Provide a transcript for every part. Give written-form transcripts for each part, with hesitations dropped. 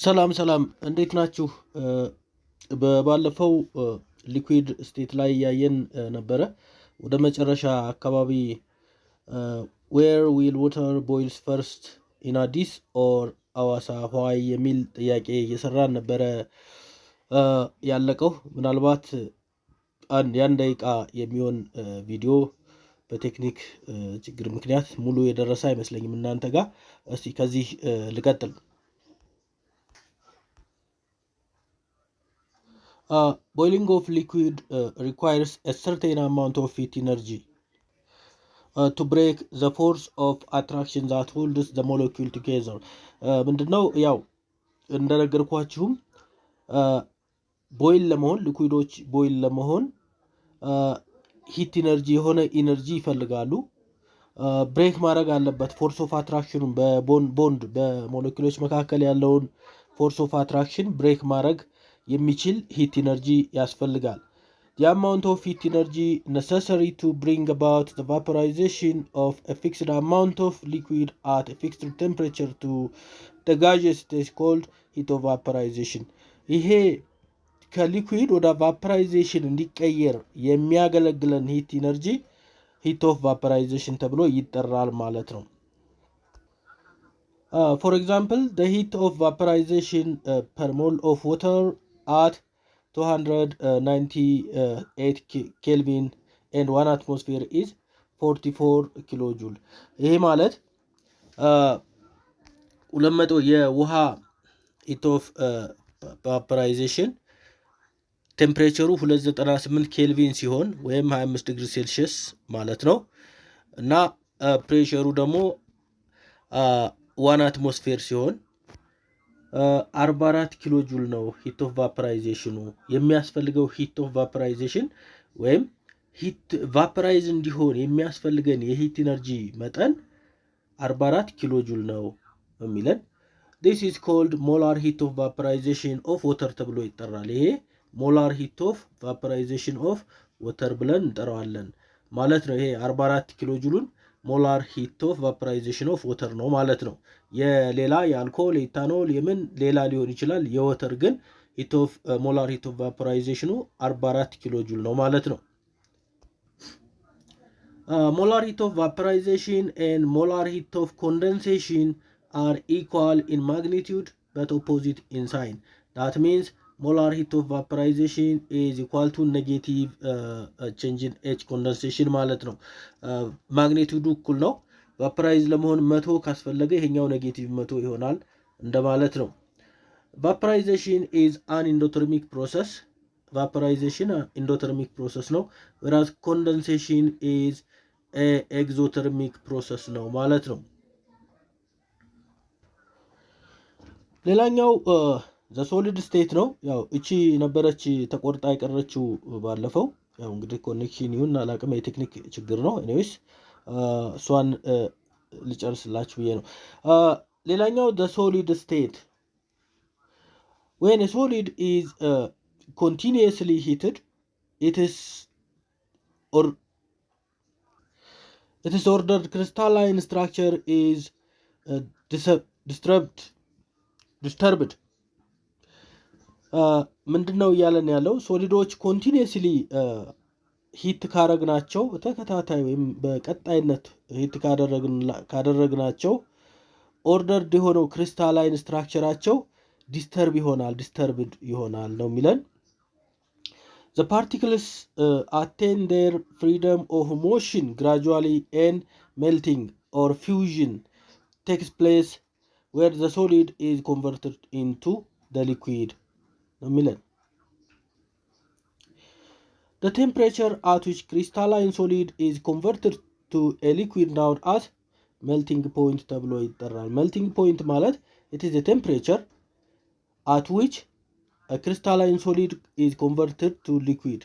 ሰላም ሰላም እንዴት ናችሁ? በባለፈው ሊኩዊድ ስቴት ላይ ያየን ነበረ። ወደ መጨረሻ አካባቢ where will water boils first in Addis or አዋሳ why የሚል ጥያቄ እየሰራን ነበረ ያለቀው። ምናልባት ያን ደቂቃ የሚሆን ቪዲዮ በቴክኒክ ችግር ምክንያት ሙሉ የደረሰ አይመስለኝም እናንተ ጋር። እስቲ ከዚህ ልቀጥል። Boiling of liquid requires a certain amount of heat energy to break the force of attraction that holds the molecule together. ምንድነው ያው እንደነገርኳችሁም ቦይል ለመሆን ሊኩዊዶች ቦይል ለመሆን ሂት ኢነርጂ የሆነ ኢነርጂ ይፈልጋሉ። ብሬክ ማድረግ አለበት ፎርስ ኦፍ አትራክሽኑን በቦንድ በሞለኪውሎች መካከል ያለውን ፎርስ ኦፍ አትራክሽን ብሬክ ማድረግ የሚችል ሂት ኢነርጂ ያስፈልጋል። The amount of heat energy necessary to bring about the vaporization of a fixed amount of liquid at a fixed temperature to the gaseous state is called heat of vaporization. ይሄ ከሊኩዊድ ወደ ቫፖራይዜሽን እንዲቀየር የሚያገለግለን ሂት ኢነርጂ ሂት ኦፍ ቫፖራይዜሽን ተብሎ ይጠራል ማለት ነው። For example, the heat of vaporization per mole of water at 298 Kelvin and 1 atmosphere is 44 kilojoule. ይሄ ማለት 200 የውሃ heat of vaporization ቴምፕሬቸሩ 298 ኬልቪን ሲሆን ወይም 25 ዲግሪ ሴልሺየስ ማለት ነው እና ፕሬሸሩ ደግሞ 1 አትሞስፌር ሲሆን 44 ኪሎ ጁል ነው ሂት ኦፍ ቫፖራይዜሽኑ። የሚያስፈልገው ሂት ኦፍ ቫፖራይዜሽን ወይም ሂት ቫፖራይዝ እንዲሆን የሚያስፈልገን የሂት ኢነርጂ መጠን 44 ኪሎ ጁል ነው የሚለን። this is called molar heat of vaporization of water ተብሎ ይጠራል። ይሄ ሞላር ሂት ኦፍ ቫፖራይዜሽን ኦፍ ወተር ብለን እንጠራዋለን ማለት ነው። ይሄ 44 ኪሎ ጁሉን ሞላር ሂት ኦፍ ቫፖራይዜሽን ኦፍ ወተር ነው ማለት ነው። የሌላ የአልኮል ኢታኖል የምን ሌላ ሊሆን ይችላል። የወተር ግን ሂት ኦፍ ሞላር ሂት ኦፍ ቫፖራይዜሽኑ 44 ኪሎ ጁል ነው ማለት ነው። ሞላር ሂት ኦፍ ቫፖራይዜሽን and molar heat of condensation are equal in magnitude but opposite in sign. That means molar heat of vaporization is equal to negative change in H condensation ማለት ነው። ማግኒቲዩዱ እኩል ነው። ቫፖራይዝ ለመሆን 100 ካስፈለገ ይሄኛው ኔጌቲቭ 100 ይሆናል እንደማለት ነው። vaporization is an endothermic process. vaporization endothermic process ነው whereas condensation is a exothermic process ነው ማለት ነው። ሌላኛው the solid state ነው። ያው እቺ ነበረች ተቆርጣ የቀረችው ባለፈው። ያው እንግዲህ ኮኔክሽን ይሁን አላቅም የቴክኒክ ችግር ነው። ኤኒዌይስ እሷን ልጨርስላችሁ ብዬ ነው። ሌላኛው the solid state when a solid is continuously heated it is ordered crystalline structure is disturbed. ምንድነው ያለን ያለው ሶሊዶች ኮንቲኒየስሊ ሂት ካደረግናቸው በተከታታይ ወይም በቀጣይነት ሂት ካደረግናቸው ኦርደርድ የሆነው ክሪስታላይን ስትራክቸራቸው ዲስተርብድ ይሆናል ነው የሚለን። The particles attain their freedom of motion gradually and melting or fusion takes place where the solid is converted into the liquid. The temperature at which crystalline solid is converted to a liquid known as melting point ተብሎ ይጠራል። melting point ማለት it is the temperature at which a crystalline solid is converted to liquid.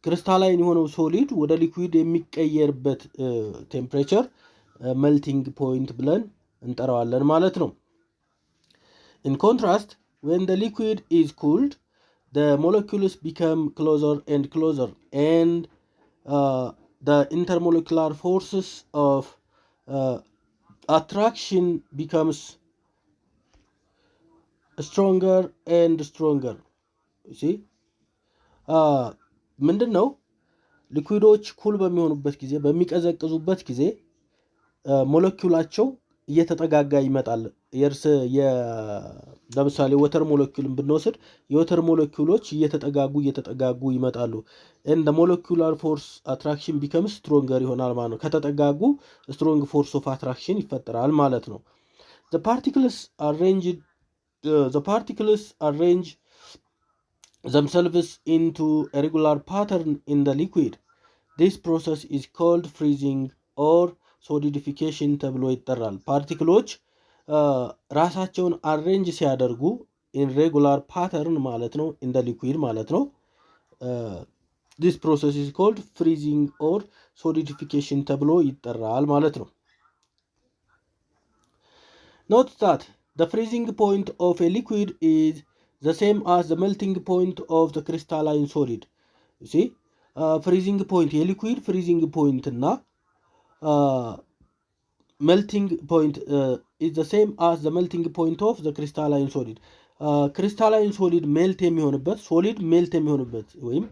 crystalline የሆነው ሶሊድ ወደ ሊኩዊድ የሚቀየርበት ቴምፕሬቸር melting point ብለን እንጠራዋለን ማለት ነው። In contrast, when the liquid is cooled, the molecules become closer and closer and the intermolecular forces of attraction becomes stronger and stronger. you see ምንድን ነው ሊኩዊዶች ኩል በሚሆኑበት ጊዜ በሚቀዘቅዙበት ጊዜ ሞለኪውላቸው እየተጠጋጋ ይመጣል። ለምሳሌ ወተር ሞለኪውልን ብንወስድ የወተር ሞለኪውሎች እየተጠጋጉ ይመጣሉ። and the molecular force attraction becomes stronger ይሆናል ማለት ነው። ከተጠጋጉ strong force of attraction ይፈጠራል ማለት ነው። the particles arrange themselves into a regular pattern in the liquid. this process is called freezing or ሶሊዲፊኬሽን ተብሎ ይጠራል። ፓርቲክሎች ራሳቸውን አሬንጅ ሲያደርጉ ኢን ሬጉላር ፓተርን ማለት ነው፣ ኢን ዘ ሊኩዊድ ማለት ነው። this process is called freezing or solidification ተብሎ ይጠራል ማለት ነው። note that the freezing point of a liquid is the same as the melting point of the crystalline solid. you see freezing point የሊኩዊድ freezing point እና melting point is the same as the melting point of the crystalline solid. crystalline solid ሜልት የሚሆንበት ወይም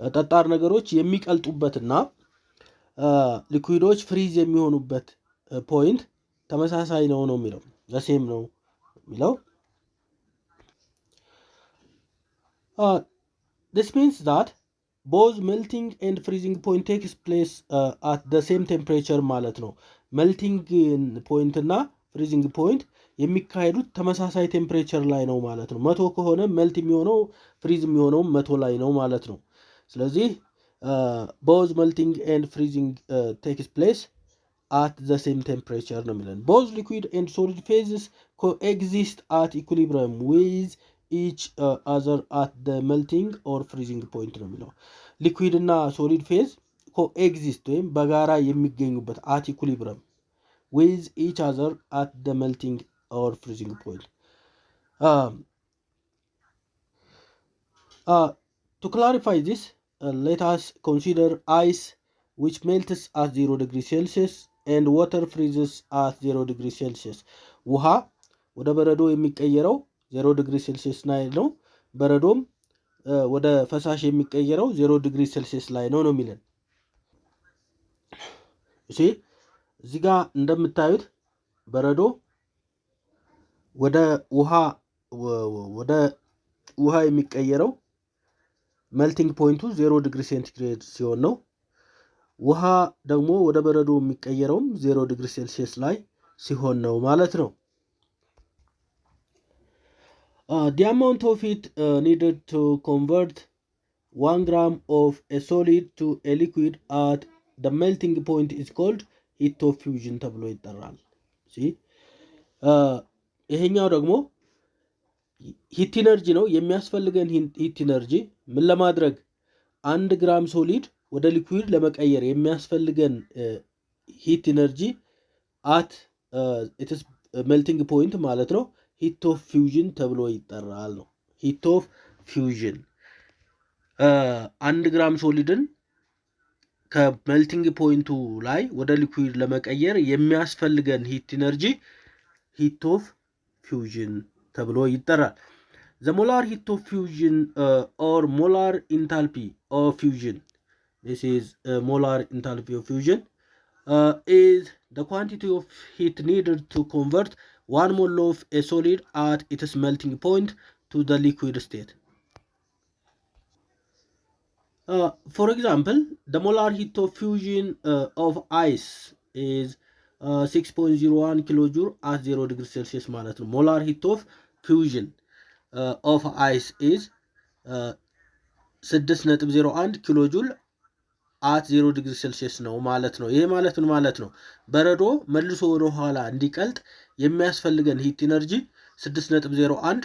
ጠጣር ነገሮች የሚቀልጡበትና ሊኩዊዶች ፍሪዝ የሚሆኑበት ፖይንት ተመሳሳይ ነው የሚለው the same ነው የሚለው this means that both melting and freezing point takes place at the same temperature ማለት ነው። melting point እና freezing point የሚካሄዱት ተመሳሳይ ቴምፕሬቸር ላይ ነው ማለት ነው። 100 ከሆነ ሜልት የሚሆነው ፍሪዝ የሚሆነው 100 ላይ ነው ማለት ነው። ስለዚህ both melting and freezing takes place at the same temperature ነው የሚለን። both liquid and solid phases coexist at equilibrium with each other at the melting or freezing point ነው የሚለው። ሊኩዊድ እና ሶሊድ ፌዝ ኮኤግዚስት ወይም በጋራ የሚገኙበት at equilibrium with each other at the melting or freezing point. To clarify this, let us consider ice, which melts at 0 degrees Celsius and water freezes at 0 degrees Celsius. ውሃ ወደ በረዶ የሚቀየረው 0 ዲግሪ ሴልሲየስ ላይ ነው። በረዶም ወደ ፈሳሽ የሚቀየረው 0 ዲግሪ ሴልሲየስ ላይ ነው የሚለን። እሺ እዚህ ጋር እንደምታዩት በረዶ ወደ ውሃ የሚቀየረው ሜልቲንግ ፖይንቱ 0 ዲግሪ ሴንቲግሬድ ሲሆን ነው። ውሃ ደግሞ ወደ በረዶ የሚቀየረውም 0 ዲግሪ ሴልሲየስ ላይ ሲሆን ነው ማለት ነው። the amount of heat needed to convert 1 gram of a solid to a liquid at the melting point is called heat of fusion ተብሎ ይጠራል። ይሄኛው ደግሞ ሂት ኢነርጂ ነው። የሚያስፈልገን ሂት ኢነርጂ ምን ለማድረግ 1 ግራም ሶሊድ ወደ ሊኩዊድ ለመቀየር የሚያስፈልገን ሂት ኢነርጂ at its melting point ማለት ነው ሂት ኦፍ ፊውዥን ተብሎ ይጠራል ነው። ሂት ኦፍ ፊውዥን 1 ግራም ሶሊድን ከሜልቲንግ ፖይንቱ ላይ ወደ ሊኩዊድ ለመቀየር የሚያስፈልገን ሂት ኢነርጂ ሂት ኦፍ ፊውዥን ተብሎ ይጠራል። the molar heat of fusion or molar enthalpy of fusion, this is molar enthalpy of fusion is the quantity of heat needed to convert 1 mole of a solid at its melting point to the liquid state. For example, the molar heat of fusion of ice is 6.01 kilojoule at 0 degrees Celsius ማለት ነው። molar heat of fusion of ice is 6.01 kilojoule at 0 degrees Celsius ነው ማለት ነው። ይሄ ማለት ምን ማለት ነው? በረዶ መልሶ ወደ ኋላ እንዲቀልጥ የሚያስፈልገን ሂት ኢነርጂ 6.01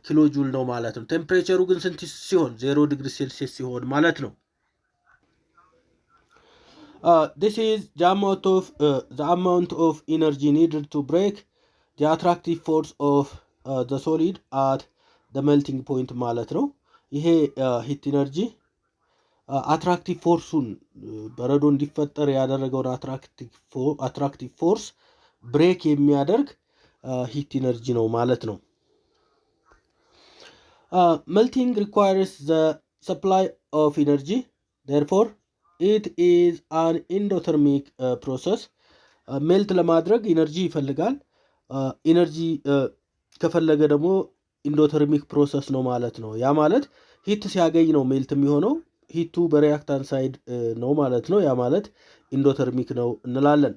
ኪሎ ጁል ነው ማለት ነው። ቴምፕሬቸሩ ግን ስንት ሲሆን 0 ዲግሪ ሴልሲየስ ሲሆን ማለት ነው። this is the amount of energy needed to break the attractive force of the solid at the melting point ማለት ነው። ይሄ ሂት ኢነርጂ አትራክቲቭ ፎርሱን በረዶ እንዲፈጠር ያደረገውን አትራክቲቭ ፎርስ ብሬክ የሚያደርግ ሂት ኢነርጂ ነው ማለት ነው። Melting requires the supply of energy. Therefore, it is an endothermic process. ሜልት ለማድረግ ኢነርጂ ይፈልጋል። ኢነርጂ ከፈለገ ደግሞ ኢንዶተርሚክ ፕሮሰስ ነው ማለት ነው። ያ ማለት ሂት ሲያገኝ ነው ሜልት የሚሆነው። ሂቱ በሪያክታንት ሳይድ ነው ማለት ነው። ያ ማለት ኢንዶተርሚክ ነው እንላለን።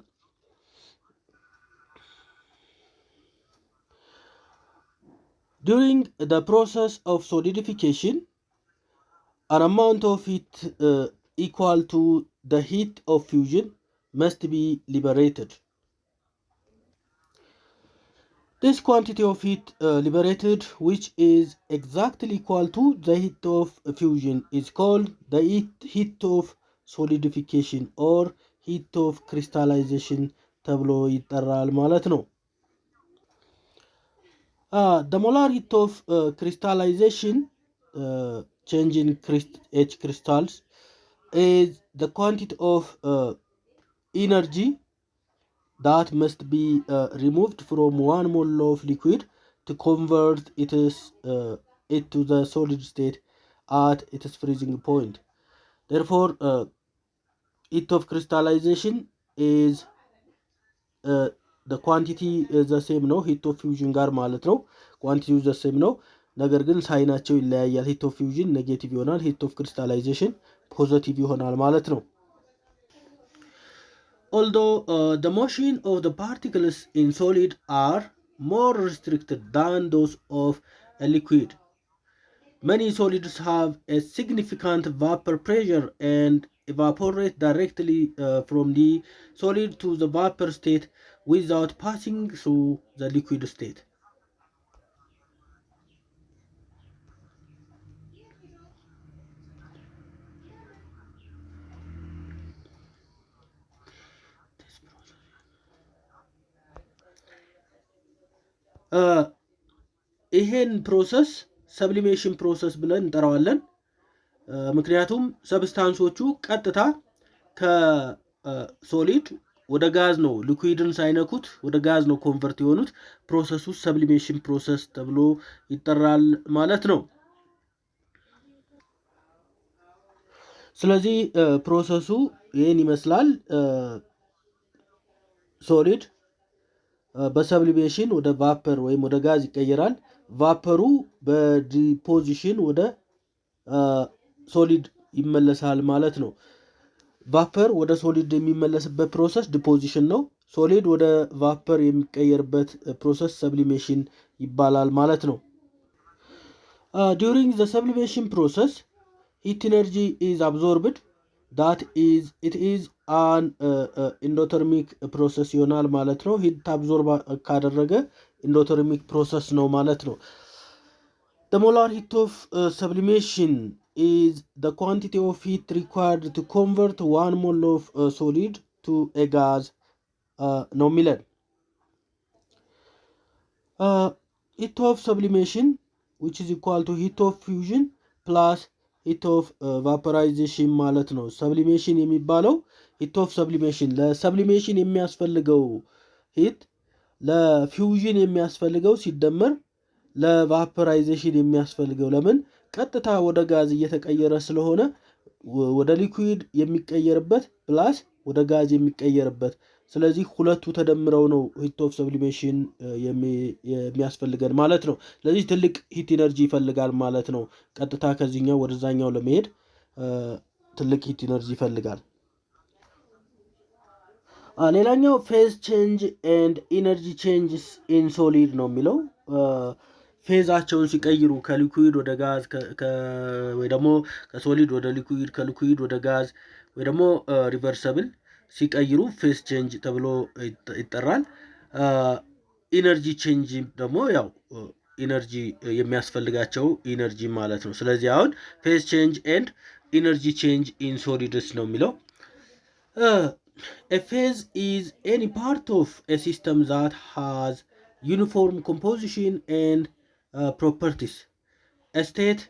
During the process of solidification, an amount of heat equal to the heat of fusion must be liberated. This quantity of heat liberated, which is exactly equal to the heat of fusion, is called the heat of solidification or heat of crystallization ተብሎ ይጠራል ማለት ነው። The molar heat of crystallization, changing H crystals, is the quantity of energy that must be removed from 1 mole of liquid to convert it to the solid state at its freezing point. Therefore, heat of crystallization is the quantity is the same ነው ሂት ኦፍ ፊውዥን ጋር ማለት ነው። ኳንቲቲው ዘ ሴም ነው፣ ነገር ግን ሳይናቸው ይለያያል። ሂት ኦፍ ፊውዥን ኔጌቲቭ ይሆናል፣ ሂት ኦፍ ክሪስታላይዜሽን ፖዚቲቭ ይሆናል ማለት ነው። Although the motion of the particles in solid are more restricted than those of a liquid, many solids have a significant vapor pressure and evaporate directly from the solid to the vapor state without passing through the liquid state. ይሄን ፕሮሰስ ሰብሊሜሽን ፕሮሰስ ብለን እንጠራዋለን። ምክንያቱም ሰብስታንሶቹ ቀጥታ ከሶሊድ ወደ ጋዝ ነው፣ ሊኩዊድን ሳይነኩት ወደ ጋዝ ነው ኮንቨርት የሆኑት። ፕሮሰሱ ሰብሊሜሽን ፕሮሰስ ተብሎ ይጠራል ማለት ነው። ስለዚህ ፕሮሰሱ ይሄን ይመስላል። ሶሊድ በሰብሊሜሽን ወደ ቫፐር ወይም ወደ ጋዝ ይቀየራል። ቫፐሩ በዲፖዚሽን ወደ ሶሊድ ይመለሳል ማለት ነው። ቫፐር ወደ ሶሊድ የሚመለስበት ፕሮሰስ ዲፖዚሽን ነው። ሶሊድ ወደ ቫፐር የሚቀየርበት ፕሮሰስ ሰብሊሜሽን ይባላል ማለት ነው። ዱሪንግ ዘ ሰብሊሜሽን ፕሮሰስ ሂት ኢነርጂ ኢዝ አብዞርብድ ዳት ኢዝ ኢት ኢዝ አን ኢንዶተርሚክ ፕሮሰስ ይሆናል ማለት ነው። ሂት አብዞርብ ካደረገ ኢንዶተርሚክ ፕሮሰስ ነው ማለት ነው። The molar heat of sublimation is the quantity of heat required to convert 1 mole of solid to a gas ነው የሚለን። heat of sublimation which is equal to heat of fusion plus heat of vaporization ማለት ነው። ሰብሊሜሽን የሚባለው heat of sublimation ለሰብሊሜሽን የሚያስፈልገው ሂት ለፊውዥን የሚያስፈልገው ሲደመር ለቫፖራይዜሽን የሚያስፈልገው፣ ለምን ቀጥታ ወደ ጋዝ እየተቀየረ ስለሆነ ወደ ሊኩዊድ የሚቀየርበት ፕላስ ወደ ጋዝ የሚቀየርበት። ስለዚህ ሁለቱ ተደምረው ነው ሂት ኦፍ ሰብሊሜሽን የሚያስፈልገን ማለት ነው። ስለዚህ ትልቅ ሂት ኢነርጂ ይፈልጋል ማለት ነው። ቀጥታ ከዚህኛው ወደዛኛው ለመሄድ ትልቅ ሂት ኢነርጂ ይፈልጋል። ሌላኛው ፌዝ ቼንጅ ኤንድ ኢነርጂ ቼንጅስ ኢን ሶሊድ ነው የሚለው። ፌዛቸውን ሲቀይሩ ከሊኩዊድ ወደ ጋዝ ወይ ደግሞ ከሶሊድ ወደ ሊኩዊድ ከሊኩዊድ ወደ ጋዝ ወይ ደግሞ ሪቨርሰብል ሲቀይሩ ፌዝ ቼንጅ ተብሎ ይጠራል። ኢነርጂ ቼንጅ ደግሞ ያው ኢነርጂ የሚያስፈልጋቸው ኢነርጂ ማለት ነው። ስለዚህ አሁን ፌዝ ቼንጅ ኤንድ ኢነርጂ ቼንጅ ኢን ሶሊድስ ነው የሚለው። A phase is any part of a system that has uniform composition and properties. A state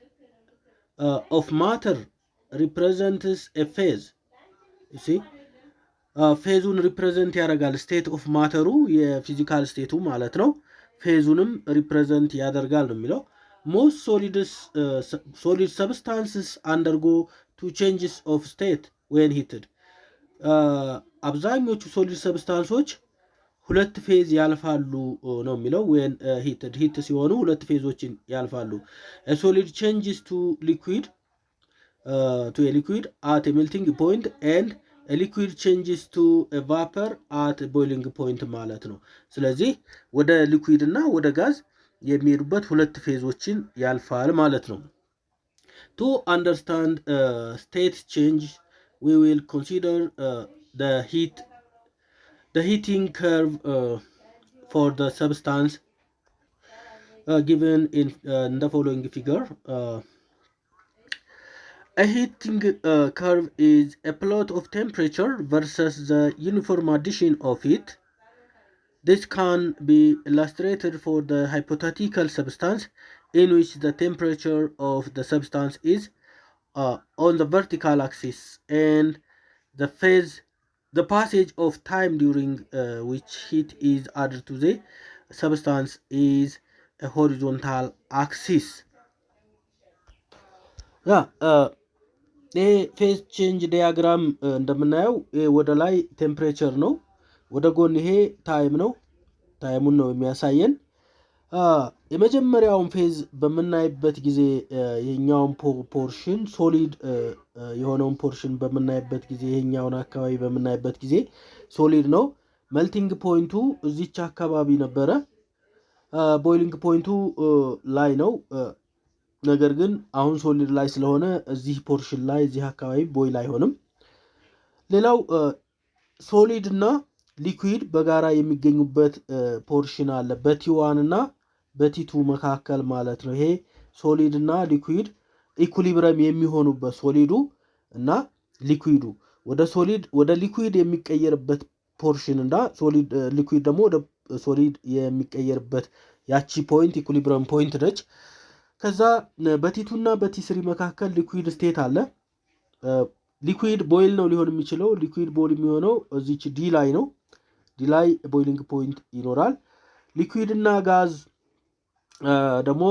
of matter represents a phase. You see, ፌዙን ሪፕሬዘንት ያደርጋል። ስቴት ኦፍ ማተሩ የፊዚካል ስቴቱ ማለት ነው። ፌዙንም ሪፕሬዘንት ያደርጋል ነው የሚለው። most solid substances undergo two changes of state when heated. አብዛኞቹ ሶሊድ ሰብስታንሶች ሁለት ፌዝ ያልፋሉ ነው የሚለው when heated ሂት ሲሆኑ ሁለት ፌዞችን ያልፋሉ. a solid changes to a liquid at a melting point and a liquid changes to a vapor at a boiling point ማለት ነው. ስለዚህ ወደ ሊኩዊድ እና ወደ ጋዝ የሚሄዱበት ሁለት ፌዞችን ያልፋል ማለት ነው. to understand state change we will consider the heating curve for the substance given in the following figure. A heating curve is a plot of temperature versus the uniform addition of heat. This can be illustrated for the hypothetical substance in which the temperature of the substance is on the vertical axis and the passage of time during which heat is added to the substance is a horizontal axis. ፌዝ ቼንጅ ዲያግራም እንደምናየው ወደ ላይ ቴምፕሬቸር ነው፣ ወደ ጎን ይሄ ታይም ነው። ታይሙን ነው የሚያሳየን። የመጀመሪያውን ፌዝ በምናይበት ጊዜ የኛውን ፖርሽን ሶሊድ የሆነውን ፖርሽን በምናይበት ጊዜ የኛውን አካባቢ በምናይበት ጊዜ ሶሊድ ነው። መልቲንግ ፖይንቱ እዚች አካባቢ ነበረ። ቦይሊንግ ፖይንቱ ላይ ነው። ነገር ግን አሁን ሶሊድ ላይ ስለሆነ እዚህ ፖርሽን ላይ እዚህ አካባቢ ቦይል አይሆንም። ሌላው ሶሊድ እና ሊኩዊድ በጋራ የሚገኙበት ፖርሽን አለ በቲ1 እና በቲ2 መካከል ማለት ነው። ይሄ ሶሊድ እና ሊኩዊድ ኢኩሊብረም የሚሆኑበት ሶሊዱ እና ሊኩዊዱ ወደ ሊኩዊድ የሚቀየርበት ፖርሽን እና ሊኩዊድ ደግሞ ወደ ሶሊድ የሚቀየርበት ያቺ ፖይንት ኢኩሊብረም ፖይንት ነች። ከዛ በቲ2 እና በቲ3 መካከል ሊኩዊድ ስቴት አለ። ሊኩዊድ ቦይል ነው ሊሆን የሚችለው። ሊኩዊድ ቦይል የሚሆነው እዚች ዲ ላይ ነው። ዲ ላይ ቦይሊንግ ፖይንት ይኖራል። ሊኩዊድ እና ጋዝ ደግሞ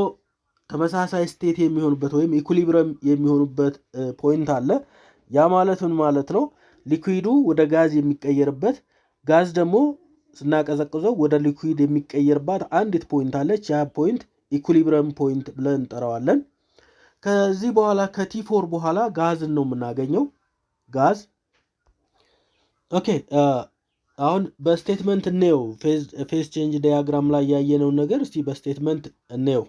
ተመሳሳይ ስቴት የሚሆኑበት ወይም ኢኩሊብረም የሚሆኑበት ፖይንት አለ። ያ ማለት ምን ማለት ነው? ሊኩዊዱ ወደ ጋዝ የሚቀየርበት፣ ጋዝ ደግሞ ስናቀዘቅዘው ወደ ሊኩዊድ የሚቀየርባት አንዲት ፖይንት አለች። ያ ፖይንት ኢኩሊብረም ፖይንት ብለን እንጠራዋለን። ከዚህ በኋላ ከቲ4 በኋላ ጋዝን ነው የምናገኘው። ጋዝ ኦኬ። አሁን በስቴትመንት እንየው። ፌዝ ቼንጅ ዲያግራም ላይ ያየነውን ነገር እስቲ በስቴትመንት እንየው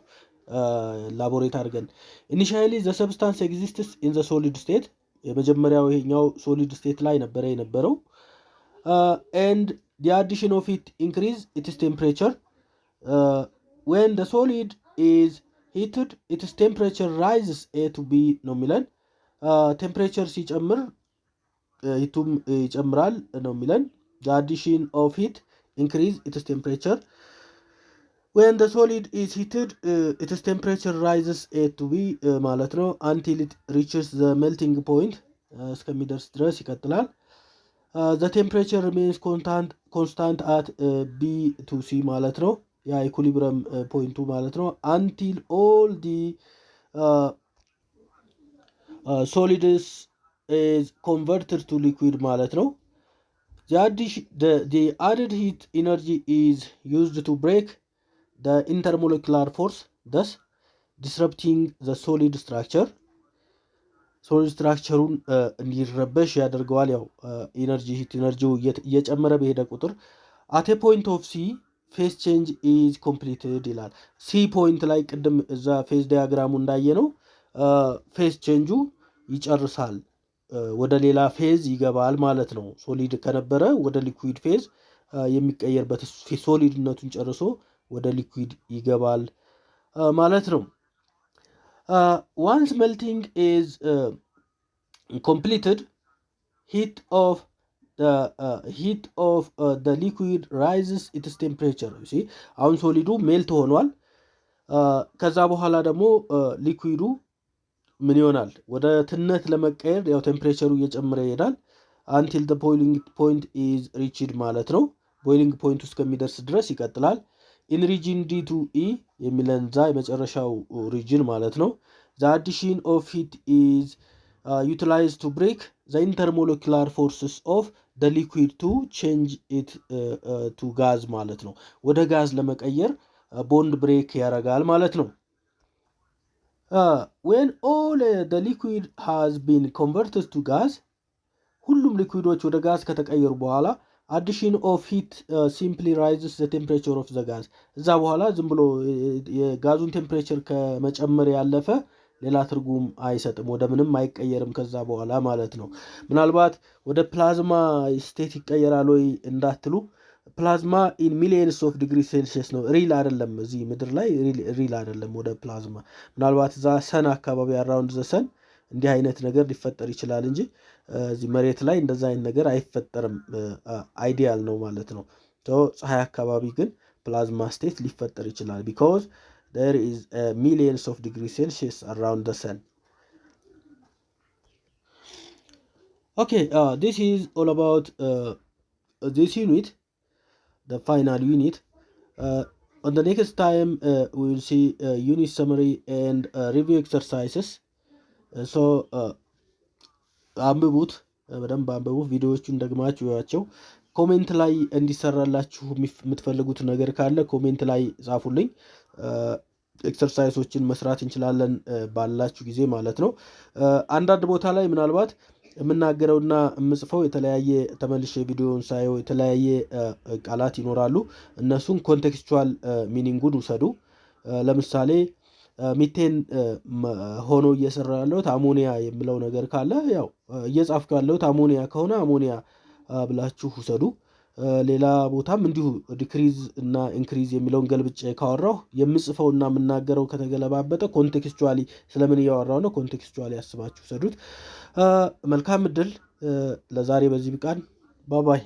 ላቦሬት አድርገን። ኢኒሺያሊ ዘ ሰብስታንስ ኤግዚስትስ ኢን ዘ ሶሊድ ስቴት። የመጀመሪያው ይሄኛው ሶሊድ ስቴት ላይ ነበረ የነበረው። ኤንድ the addition of it increase its temperature. When the solid is heated its temperature rises a to b ነው የሚለን። ቴምፕሬቸር ሲጨምር ሂቱም ይጨምራል ነው የሚለን። the addition of heat increase its temperature. when the solid is heated its temperature rises a to b ማለት ነው until it reaches the melting point እስከሚደርስ ድረስ ይቀጥላል። the temperature remains constant at b to c ማለት ነው። ያ ኢኩሊብረም ፖይንቱ ማለት ነው until all the solids is converted to liquid ማለት ነው። the added heat energy is used to break the intermolecular force, thus disrupting the solid structure. ሶሊድ ስትራክቸሩን እንዲረበሽ ያደርገዋል። ያው ሂት ኢነርጂው እየጨመረ በሄደ ቁጥር አት ፖይንት ኦፍ ሲ ፌዝ ቼንጅ ኢዝ ኮምፕሊትድ ይላል። ሲ ፖይንት ላይ ቅድም እዛ ፌዝ ዲያግራሙ እንዳየነው ፌዝ ቼንጁ ይጨርሳል፣ ወደ ሌላ ፌዝ ይገባል ማለት ነው። ሶሊድ ከነበረ ወደ ሊኩዊድ ፌዝ የሚቀየርበት ሶሊድነቱን ጨርሶ ወደ ሊኩዊድ ይገባል ማለት ነው። once melting is completed, heat of the liquid rises its temperature. see አሁን ሶሊዱ ሜልት ሆኗል። ከዛ በኋላ ደግሞ ሊኩዊዱ ምን ይሆናል? ወደ ትነት ለመቀየር ያው ቴምፕሬቸሩ እየጨመረ ይሄዳል until the boiling point is reached ማለት ነው። ቦይሊንግ ፖይንት እስከሚደርስ ድረስ ይቀጥላል። ኢን ሪጅን ዲ ቱ ኢ የሚለን ዛ የመጨረሻው ሪጅን ማለት ነው። ዘ አዲሽን ኦፍ ሂት ኢዝ ዩቲላይዝ ቱ ብሬክ ዘ ኢንተርሞለኪላር ፎርስስ ኦፍ ደ ሊኩዊድ ቱ ቼንጅ ኢት ቱ ጋዝ ማለት ነው። ወደ ጋዝ ለመቀየር ቦንድ ብሬክ ያደርጋል ማለት ነው። ዌን ኦል ደ ሊኩዊድ ሃዝ ቢን ኮንቨርትድ ቱ ጋዝ ሁሉም ሊኩዊዶች ወደ ጋዝ ከተቀየሩ በኋላ አዲሽን ኦፍ ሂት ሲምፕሊ ራይዝስ ዘ ቴምፕሬቸር ኦፍ ዘ ጋዝ እዛ በኋላ ዝም ብሎ የጋዙን ቴምፕሬቸር ከመጨመር ያለፈ ሌላ ትርጉም አይሰጥም፣ ወደ ምንም አይቀየርም ከዛ በኋላ ማለት ነው። ምናልባት ወደ ፕላዝማ ስቴት ይቀየራል ወይ እንዳትሉ ፕላዝማ ኢን ሚሊየንስ ኦፍ ዲግሪ ሴልሺየስ ነው፣ ሪል አይደለም። እዚህ ምድር ላይ ሪል አይደለም ወደ ፕላዝማ። ምናልባት እዛ ሰን አካባቢ አራውንድ ዘ ሰን እንዲህ አይነት ነገር ሊፈጠር ይችላል እንጂ እዚህ መሬት ላይ እንደዛ አይነት ነገር አይፈጠርም። አይዲያል ነው ማለት ነው። ፀሐይ አካባቢ ግን ፕላዝማ ስቴት ሊፈጠር ይችላል ቢኮዝ there is millions of degrees Celsius around the sun. Okay, this is all about this unit, the final unit. On the next time we will see unit summary and review exercises. So አንብቡት፣ በደንብ አንብቡ። ቪዲዮዎቹን ደግማችሁ ያቸው። ኮሜንት ላይ እንዲሰራላችሁ የምትፈልጉት ነገር ካለ ኮሜንት ላይ ጻፉልኝ። ኤክሰርሳይሶችን መስራት እንችላለን ባላችሁ ጊዜ ማለት ነው። አንዳንድ ቦታ ላይ ምናልባት የምናገረውና የምጽፈው የተለያየ ተመልሼ ቪዲዮውን ሳየው የተለያየ ቃላት ይኖራሉ። እነሱን ኮንቴክስቹዋል ሚኒንጉን ውሰዱ። ለምሳሌ ሚቴን ሆኖ እየሰራ ያለሁት አሞኒያ የሚለው ነገር ካለ ያው እየጻፍኩ ያለሁት አሞኒያ ከሆነ አሞኒያ ብላችሁ ውሰዱ። ሌላ ቦታም እንዲሁ ዲክሪዝ እና ኢንክሪዝ የሚለውን ገልብጬ ካወራሁ የምጽፈውና የምናገረው ከተገለባበጠ ኮንቴክስቹዋሊ ስለምን እያወራው ነው ኮንቴክስቹዋሊ ያስባችሁ ውሰዱት። መልካም እድል። ለዛሬ በዚህ ብቃን። ባባይ